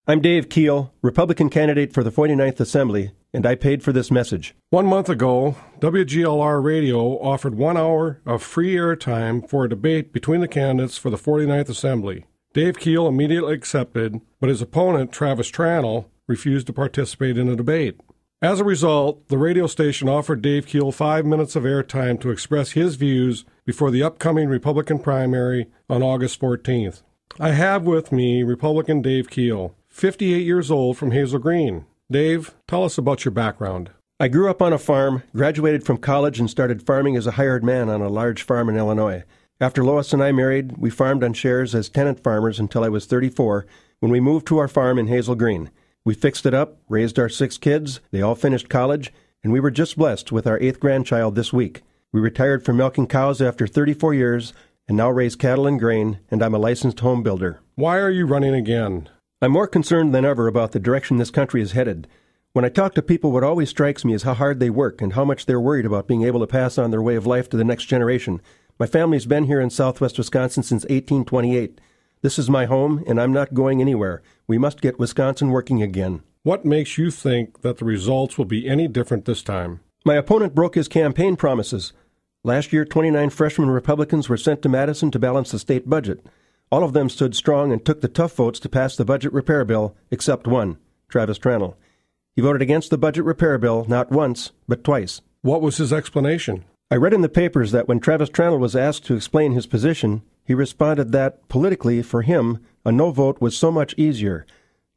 I'm Dave Kuhle, Republican candidate for the 49th Assembly, and I paid for this message. 1 month ago, WGLR Radio offered 1 hour of free airtime for a debate between the candidates for the 49th Assembly. Dave Kuhle immediately accepted, but his opponent, Travis Tranel, refused to participate in the debate. As a result, the radio station offered Dave Kuhle 5 minutes of airtime to express his views before the upcoming Republican primary on August 14th. I have with me Republican Dave Kuhle, 58 years old, from Hazel Green. Dave, tell us about your background. I grew up on a farm, graduated from college, and started farming as a hired man on a large farm in Illinois. After Lois and I married, we farmed on shares as tenant farmers until I was 34, when we moved to our farm in Hazel Green. We fixed it up, raised our 6 kids, they all finished college, and we were just blessed with our 8th grandchild this week. We retired from milking cows after 34 years, and now raise cattle and grain, and I'm a licensed home builder. Why are you running again? I'm more concerned than ever about the direction this country is headed. When I talk to people, what always strikes me is how hard they work and how much they're worried about being able to pass on their way of life to the next generation. My family's been here in southwest Wisconsin since 1828. This is my home, and I'm not going anywhere. We must get Wisconsin working again. What makes you think that the results will be any different this time? My opponent broke his campaign promises. Last year, 29 freshman Republicans were sent to Madison to balance the state budget. All of them stood strong and took the tough votes to pass the budget repair bill, except one, Travis Tranel. He voted against the budget repair bill not once, but twice. What was his explanation? I read in the papers that when Travis Tranel was asked to explain his position, he responded that, politically, for him, a no vote was so much easier.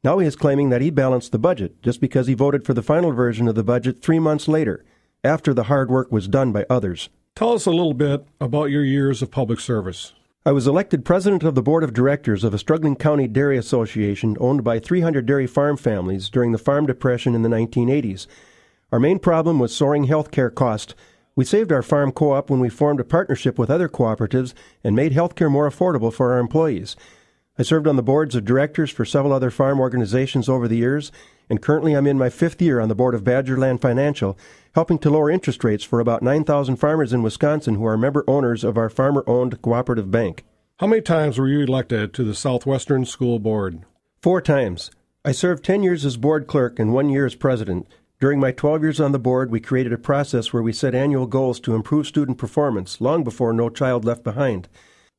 Now he is claiming that he balanced the budget just because he voted for the final version of the budget 3 months later, after the hard work was done by others. Tell us a little bit about your years of public service. I was elected president of the board of directors of a struggling county dairy association owned by 300 dairy farm families during the farm depression in the 1980s. Our main problem was soaring health care costs. We saved our farm co-op when we formed a partnership with other cooperatives and made health care more affordable for our employees. I served on the boards of directors for several other farm organizations over the years, and currently I'm in my 5th year on the board of Badgerland Financial, helping to lower interest rates for about 9,000 farmers in Wisconsin who are member owners of our farmer-owned cooperative bank. How many times were you elected to the Southwestern School Board? 4 times. I served 10 years as board clerk and 1 year as president. During my 12 years on the board, we created a process where we set annual goals to improve student performance long before No Child Left Behind.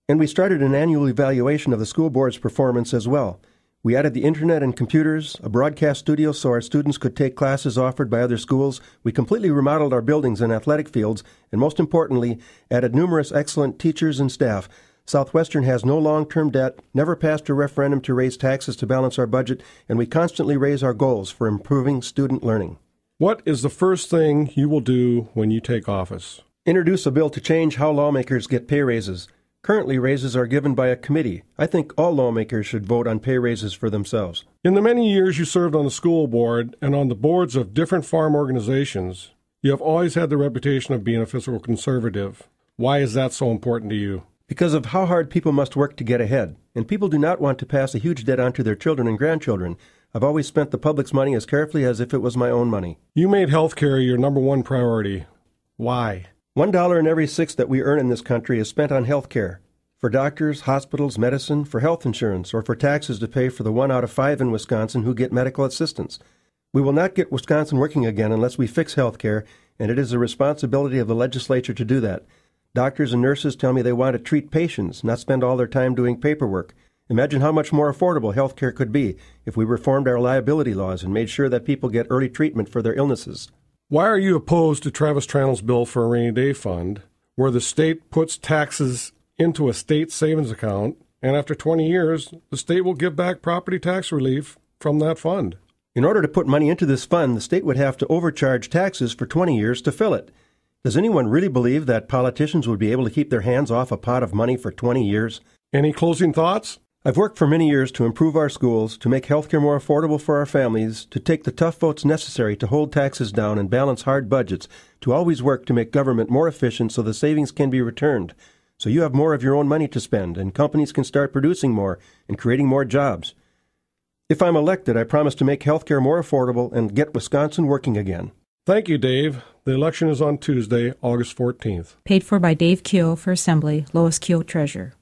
And we started an annual evaluation of the school board's performance as well. We added the internet and computers, a broadcast studio so our students could take classes offered by other schools. We completely remodeled our buildings and athletic fields, and most importantly, added numerous excellent teachers and staff. Southwestern has no long-term debt, never passed a referendum to raise taxes to balance our budget, and we constantly raise our goals for improving student learning. What is the first thing you will do when you take office? Introduce a bill to change how lawmakers get pay raises. Currently, raises are given by a committee. I think all lawmakers should vote on pay raises for themselves. In the many years you served on the school board and on the boards of different farm organizations, you have always had the reputation of being a fiscal conservative. Why is that so important to you? Because of how hard people must work to get ahead, and people do not want to pass a huge debt on to their children and grandchildren. I've always spent the public's money as carefully as if it was my own money. You made health care your number one priority. Why? $1 in every 6 that we earn in this country is spent on health care. For doctors, hospitals, medicine, for health insurance, or for taxes to pay for the 1 out of 5 in Wisconsin who get medical assistance. We will not get Wisconsin working again unless we fix health care, and it is the responsibility of the legislature to do that. Doctors and nurses tell me they want to treat patients, not spend all their time doing paperwork. Imagine how much more affordable health care could be if we reformed our liability laws and made sure that people get early treatment for their illnesses. Why are you opposed to Travis Tranel's bill for a rainy day fund, where the state puts taxes into a state savings account, and after 20 years, the state will give back property tax relief from that fund? In order to put money into this fund, the state would have to overcharge taxes for 20 years to fill it. Does anyone really believe that politicians would be able to keep their hands off a pot of money for 20 years? Any closing thoughts? I've worked for many years to improve our schools, to make health care more affordable for our families, to take the tough votes necessary to hold taxes down and balance hard budgets, to always work to make government more efficient so the savings can be returned, so you have more of your own money to spend and companies can start producing more and creating more jobs. If I'm elected, I promise to make health care more affordable and get Wisconsin working again. Thank you, Dave. The election is on Tuesday, August 14th. Paid for by Dave Kuhle for Assembly, Lois Kuhle, Treasurer.